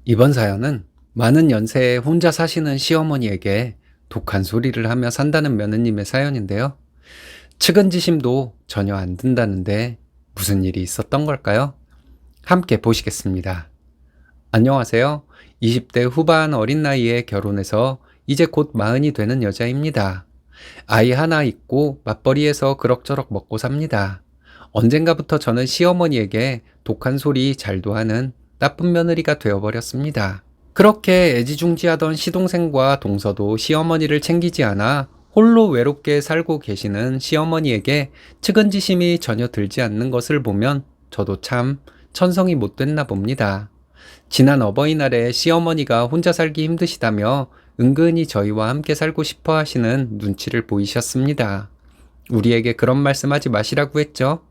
이번 사연은 많은 연세에 혼자 사시는 시어머니에게 독한 소리를 하며 산다는 며느님의 사연인데요. 측은지심도 전혀 안 든다는데 무슨 일이 있었던 걸까요? 함께 보시겠습니다. 안녕하세요. 20대 후반 어린 나이에 결혼해서 이제 곧 마흔이 되는 여자입니다. 아이 하나 있고 맞벌이해서 그럭저럭 먹고 삽니다. 언젠가부터 저는 시어머니에게 독한 소리 잘도 하는 나쁜 며느리가 되어버렸습니다. 그렇게 애지중지하던 시동생과 동서도 시어머니를 챙기지 않아 홀로 외롭게 살고 계시는 시어머니에게 측은지심이 전혀 들지 않는 것을 보면 저도 참 천성이 못됐나 봅니다. 지난 어버이날에 시어머니가 혼자 살기 힘드시다며 은근히 저희와 함께 살고 싶어 하시는 눈치를 보이셨습니다. 우리에게 그런 말씀하지 마시라고 했죠.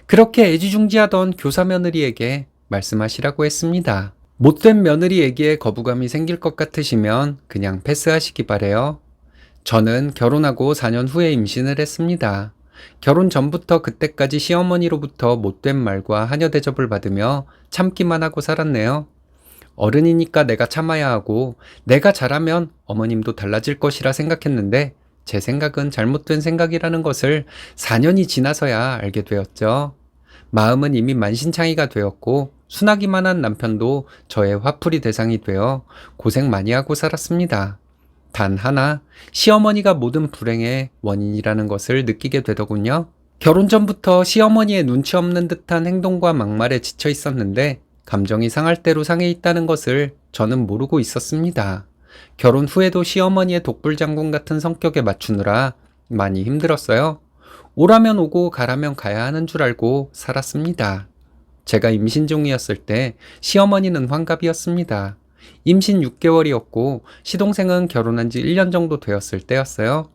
그렇게 애지중지하던 교사 며느리에게 말씀하시라고 했습니다. 못된 며느리에게 거부감이 생길 것 같으시면 그냥 패스하시기 바래요. 저는 결혼하고 4년 후에 임신을 했습니다. 결혼 전부터 그때까지 시어머니로부터 못된 말과 하녀 대접을 받으며 참기만 하고 살았네요. 어른이니까 내가 참아야 하고 내가 잘하면 어머님도 달라질 것이라 생각했는데 제 생각은 잘못된 생각이라는 것을 4년이 지나서야 알게 되었죠. 마음은 이미 만신창이가 되었고 순하기만 한 남편도 저의 화풀이 대상이 되어 고생 많이 하고 살았습니다. 단 하나, 시어머니가 모든 불행의 원인이라는 것을 느끼게 되더군요. 결혼 전부터 시어머니의 눈치 없는 듯한 행동과 막말에 지쳐 있었는데 감정이 상할 대로 상해 있다는 것을 저는 모르고 있었습니다. 결혼 후에도 시어머니의 독불장군 같은 성격에 맞추느라 많이 힘들었어요. 오라면 오고 가라면 가야 하는 줄 알고 살았습니다. 제가 임신 중이었을 때 시어머니는 환갑이었습니다. 임신 6개월이었고 시동생은 결혼한 지 1년 정도 되었을 때였어요.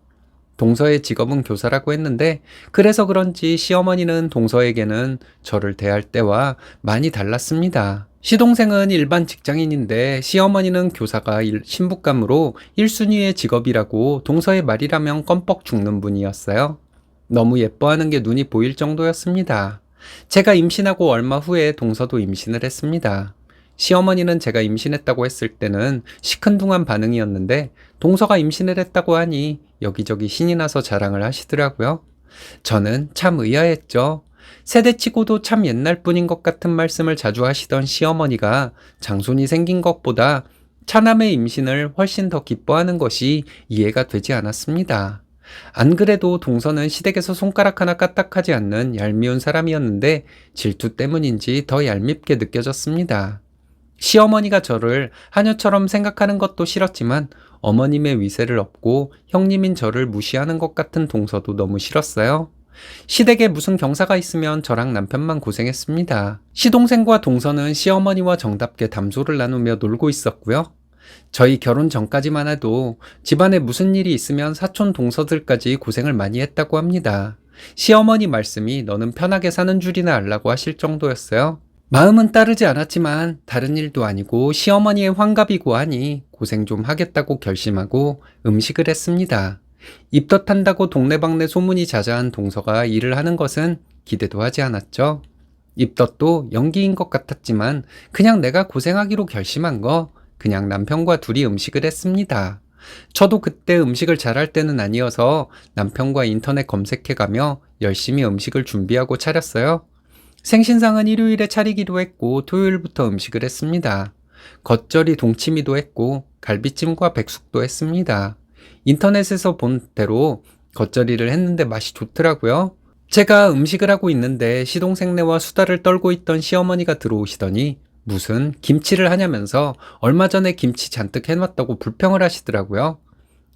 동서의 직업은 교사라고 했는데 그래서 그런지 시어머니는 동서에게는 저를 대할 때와 많이 달랐습니다. 시동생은 일반 직장인인데 시어머니는 교사가 신부감으로 1순위의 직업이라고 동서의 말이라면 껌뻑 죽는 분이었어요. 너무 예뻐하는 게 눈이 보일 정도였습니다. 제가 임신하고 얼마 후에 동서도 임신을 했습니다. 시어머니는 제가 임신했다고 했을 때는 시큰둥한 반응이었는데 동서가 임신을 했다고 하니 여기저기 신이 나서 자랑을 하시더라고요. 저는 참 의아했죠. 세대치고도 참 옛날 분인 것 같은 말씀을 자주 하시던 시어머니가 장손이 생긴 것보다 차남의 임신을 훨씬 더 기뻐하는 것이 이해가 되지 않았습니다. 안 그래도 동서는 시댁에서 손가락 하나 까딱하지 않는 얄미운 사람이었는데 질투 때문인지 더 얄밉게 느껴졌습니다. 시어머니가 저를 하녀처럼 생각하는 것도 싫었지만 어머님의 위세를 업고 형님인 저를 무시하는 것 같은 동서도 너무 싫었어요. 시댁에 무슨 경사가 있으면 저랑 남편만 고생했습니다. 시동생과 동서는 시어머니와 정답게 담소를 나누며 놀고 있었고요. 저희 결혼 전까지만 해도 집안에 무슨 일이 있으면 사촌 동서들까지 고생을 많이 했다고 합니다. 시어머니 말씀이 너는 편하게 사는 줄이나 알라고 하실 정도였어요. 마음은 따르지 않았지만 다른 일도 아니고 시어머니의 환갑이고 하니 고생 좀 하겠다고 결심하고 음식을 했습니다. 입덧한다고 동네방네 소문이 자자한 동서가 일을 하는 것은 기대도 하지 않았죠. 입덧도 연기인 것 같았지만 그냥 내가 고생하기로 결심한 거 그냥 남편과 둘이 음식을 했습니다. 저도 그때 음식을 잘할 때는 아니어서 남편과 인터넷 검색해가며 열심히 음식을 준비하고 차렸어요. 생신상은 일요일에 차리기로 했고 토요일부터 음식을 했습니다. 겉절이 동치미도 했고 갈비찜과 백숙도 했습니다. 인터넷에서 본 대로 겉절이를 했는데 맛이 좋더라고요. 제가 음식을 하고 있는데 시동생네와 수다를 떨고 있던 시어머니가 들어오시더니 무슨 김치를 하냐면서 얼마 전에 김치 잔뜩 해놨다고 불평을 하시더라고요.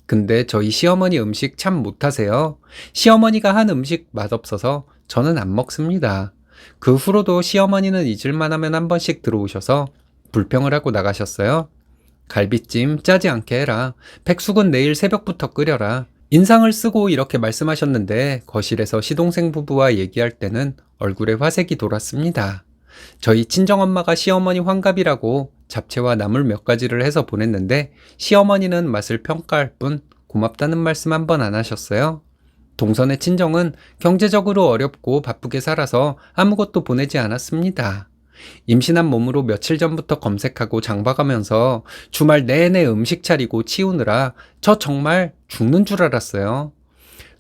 근데 저희 시어머니 음식 참 못하세요. 시어머니가 한 음식 맛없어서 저는 안 먹습니다. 그 후로도 시어머니는 잊을만 하면 한 번씩 들어오셔서 불평을 하고 나가셨어요. 갈비찜 짜지 않게 해라. 백숙은 내일 새벽부터 끓여라. 인상을 쓰고 이렇게 말씀하셨는데 거실에서 시동생 부부와 얘기할 때는 얼굴에 화색이 돌았습니다. 저희 친정엄마가 시어머니 환갑이라고 잡채와 나물 몇 가지를 해서 보냈는데 시어머니는 맛을 평가할 뿐 고맙다는 말씀 한 번 안 하셨어요. 동선의 친정은 경제적으로 어렵고 바쁘게 살아서 아무것도 보내지 않았습니다. 임신한 몸으로 며칠 전부터 검색하고 장봐가면서 주말 내내 음식 차리고 치우느라 저 정말 죽는 줄 알았어요.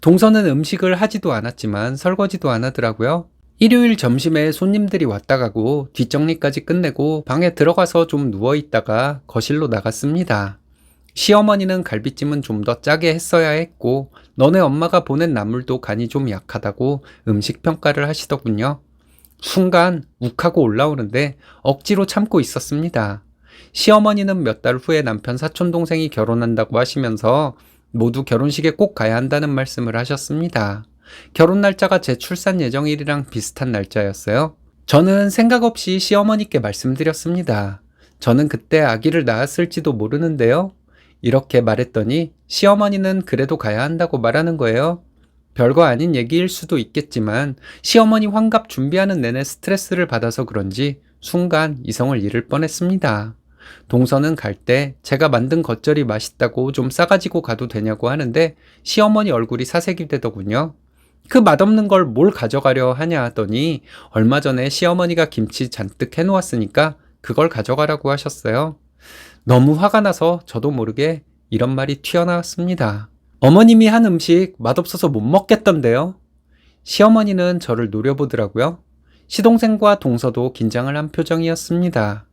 동서는 음식을 하지도 않았지만 설거지도 안 하더라고요. 일요일 점심에 손님들이 왔다 가고 뒷정리까지 끝내고 방에 들어가서 좀 누워있다가 거실로 나갔습니다. 시어머니는 갈비찜은 좀 더 짜게 했어야 했고 너네 엄마가 보낸 나물도 간이 좀 약하다고 음식 평가를 하시더군요. 순간 욱하고 올라오는데 억지로 참고 있었습니다. 시어머니는 몇 달 후에 남편 사촌동생이 결혼한다고 하시면서 모두 결혼식에 꼭 가야 한다는 말씀을 하셨습니다. 결혼 날짜가 제 출산 예정일이랑 비슷한 날짜였어요. 저는 생각 없이 시어머니께 말씀드렸습니다. 저는 그때 아기를 낳았을지도 모르는데요. 이렇게 말했더니 시어머니는 그래도 가야 한다고 말하는 거예요. 별거 아닌 얘기일 수도 있겠지만 시어머니 환갑 준비하는 내내 스트레스를 받아서 그런지 순간 이성을 잃을 뻔했습니다. 동서는 갈 때 제가 만든 겉절이 맛있다고 좀 싸가지고 가도 되냐고 하는데 시어머니 얼굴이 사색이 되더군요. 그 맛없는 걸 뭘 가져가려 하냐 하더니 얼마 전에 시어머니가 김치 잔뜩 해놓았으니까 그걸 가져가라고 하셨어요. 너무 화가 나서 저도 모르게 이런 말이 튀어나왔습니다. 어머님이 한 음식 맛없어서 못 먹겠던데요. 시어머니는 저를 노려보더라고요. 시동생과 동서도 긴장을 한 표정이었습니다.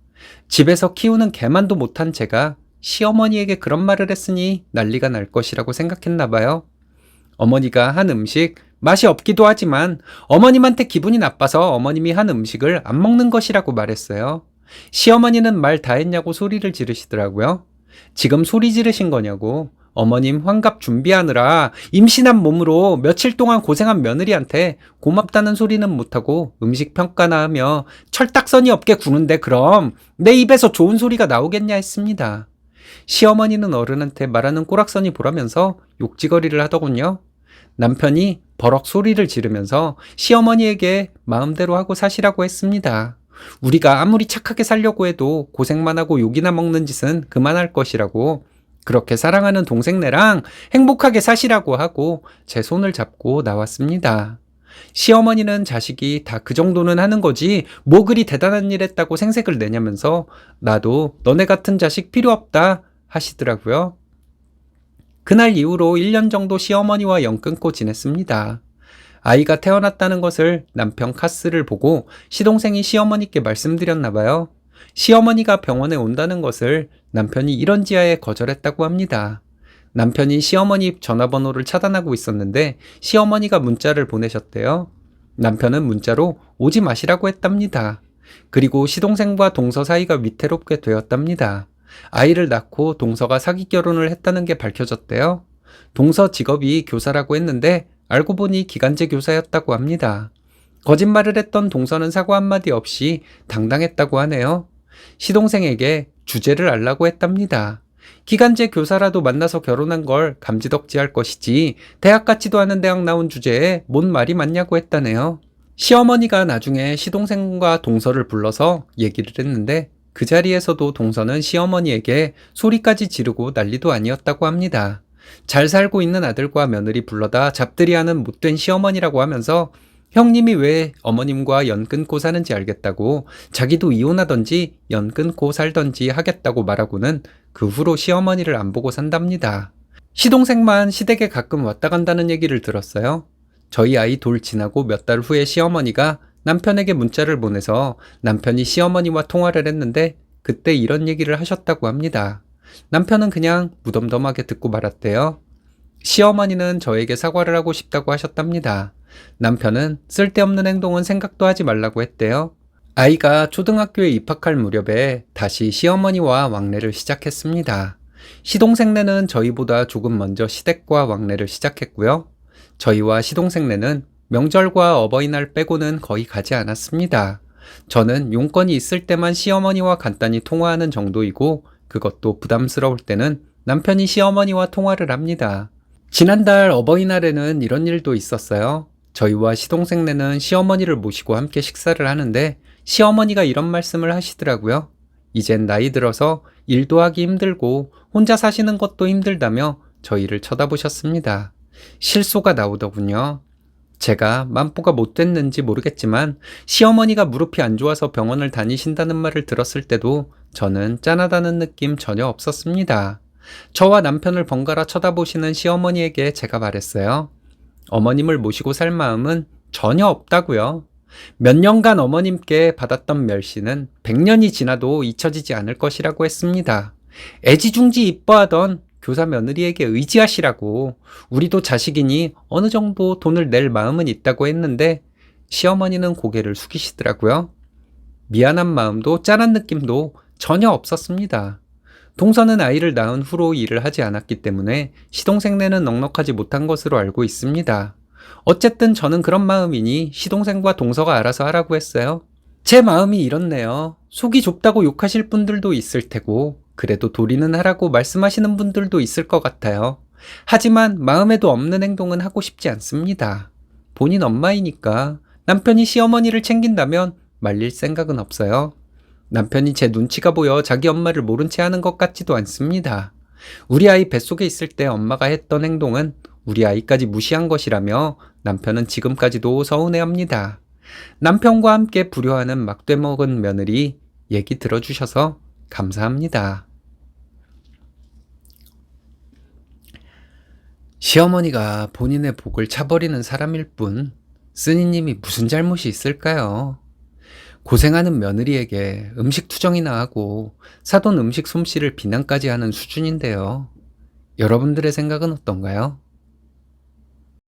집에서 키우는 개만도 못한 제가 시어머니에게 그런 말을 했으니 난리가 날 것이라고 생각했나 봐요. 어머니가 한 음식 맛이 없기도 하지만 어머님한테 기분이 나빠서 어머님이 한 음식을 안 먹는 것이라고 말했어요. 시어머니는 말 다 했냐고 소리를 지르시더라고요. 지금 소리 지르신 거냐고. 어머님 환갑 준비하느라 임신한 몸으로 며칠 동안 고생한 며느리한테 고맙다는 소리는 못하고 음식 평가나 하며 철딱서니 없게 구는데 그럼 내 입에서 좋은 소리가 나오겠냐 했습니다. 시어머니는 어른한테 말하는 꼬락서니 보라면서 욕지거리를 하더군요. 남편이 버럭 소리를 지르면서 시어머니에게 마음대로 하고 사시라고 했습니다. 우리가 아무리 착하게 살려고 해도 고생만 하고 욕이나 먹는 짓은 그만할 것이라고. 그렇게 사랑하는 동생네랑 행복하게 사시라고 하고 제 손을 잡고 나왔습니다. 시어머니는 자식이 다 그 정도는 하는 거지 뭐 그리 대단한 일 했다고 생색을 내냐면서 나도 너네 같은 자식 필요 없다 하시더라고요. 그날 이후로 1년 정도 시어머니와 연 끊고 지냈습니다. 아이가 태어났다는 것을 남편 카스를 보고 시동생이 시어머니께 말씀드렸나 봐요. 시어머니가 병원에 온다는 것을 남편이 이런지하에 거절했다고 합니다. 남편이 시어머니 전화번호를 차단하고 있었는데 시어머니가 문자를 보내셨대요. 남편은 문자로 오지 마시라고 했답니다. 그리고 시동생과 동서 사이가 위태롭게 되었답니다. 아이를 낳고 동서가 사기 결혼을 했다는 게 밝혀졌대요. 동서 직업이 교사라고 했는데 알고 보니 기간제 교사였다고 합니다. 거짓말을 했던 동서는 사과 한마디 없이 당당했다고 하네요. 시동생에게 주제를 알라고 했답니다. 기간제 교사라도 만나서 결혼한 걸 감지덕지할 것이지 대학 같지도 않은 대학 나온 주제에 뭔 말이 맞냐고 했다네요. 시어머니가 나중에 시동생과 동서를 불러서 얘기를 했는데 그 자리에서도 동서는 시어머니에게 소리까지 지르고 난리도 아니었다고 합니다. 잘 살고 있는 아들과 며느리 불러다 잡들이하는 못된 시어머니라고 하면서 형님이 왜 어머님과 연 끊고 사는지 알겠다고 자기도 이혼하던지 연 끊고 살던지 하겠다고 말하고는 그 후로 시어머니를 안 보고 산답니다. 시동생만 시댁에 가끔 왔다 간다는 얘기를 들었어요. 저희 아이 돌 지나고 몇 달 후에 시어머니가 남편에게 문자를 보내서 남편이 시어머니와 통화를 했는데 그때 이런 얘기를 하셨다고 합니다. 남편은 그냥 무덤덤하게 듣고 말았대요. 시어머니는 저에게 사과를 하고 싶다고 하셨답니다. 남편은 쓸데없는 행동은 생각도 하지 말라고 했대요. 아이가 초등학교에 입학할 무렵에 다시 시어머니와 왕래를 시작했습니다. 시동생네는 저희보다 조금 먼저 시댁과 왕래를 시작했고요. 저희와 시동생네는 명절과 어버이날 빼고는 거의 가지 않았습니다. 저는 용건이 있을 때만 시어머니와 간단히 통화하는 정도이고 그것도 부담스러울 때는 남편이 시어머니와 통화를 합니다. 지난달 어버이날에는 이런 일도 있었어요. 저희와 시동생네는 시어머니를 모시고 함께 식사를 하는데 시어머니가 이런 말씀을 하시더라고요. 이젠 나이 들어서 일도 하기 힘들고 혼자 사시는 것도 힘들다며 저희를 쳐다보셨습니다. 실소가 나오더군요. 제가 만보가 못 됐는지 모르겠지만 시어머니가 무릎이 안 좋아서 병원을 다니신다는 말을 들었을 때도 저는 짠하다는 느낌 전혀 없었습니다. 저와 남편을 번갈아 쳐다보시는 시어머니에게 제가 말했어요. 어머님을 모시고 살 마음은 전혀 없다고요. 몇 년간 어머님께 받았던 멸시는 100년이 지나도 잊혀지지 않을 것이라고 했습니다. 애지중지 이뻐하던 교사 며느리에게 의지하시라고, 우리도 자식이니 어느 정도 돈을 낼 마음은 있다고 했는데 시어머니는 고개를 숙이시더라고요. 미안한 마음도 짠한 느낌도 전혀 없었습니다. 동서는 아이를 낳은 후로 일을 하지 않았기 때문에 시동생네는 넉넉하지 못한 것으로 알고 있습니다. 어쨌든 저는 그런 마음이니 시동생과 동서가 알아서 하라고 했어요. 제 마음이 이렇네요. 속이 좁다고 욕하실 분들도 있을 테고, 그래도 도리는 하라고 말씀하시는 분들도 있을 것 같아요. 하지만 마음에도 없는 행동은 하고 싶지 않습니다. 본인 엄마이니까 남편이 시어머니를 챙긴다면 말릴 생각은 없어요. 남편이 제 눈치가 보여 자기 엄마를 모른 채 하는 것 같지도 않습니다. 우리 아이 뱃속에 있을 때 엄마가 했던 행동은 우리 아이까지 무시한 것이라며 남편은 지금까지도 서운해합니다. 남편과 함께 불효하는 막되먹은 며느리 얘기 들어주셔서 감사합니다. 시어머니가 본인의 복을 차버리는 사람일 뿐 쓰니님이 무슨 잘못이 있을까요? 고생하는 며느리에게 음식 투정이나 하고 사돈 음식 솜씨를 비난까지 하는 수준인데요. 여러분들의 생각은 어떤가요?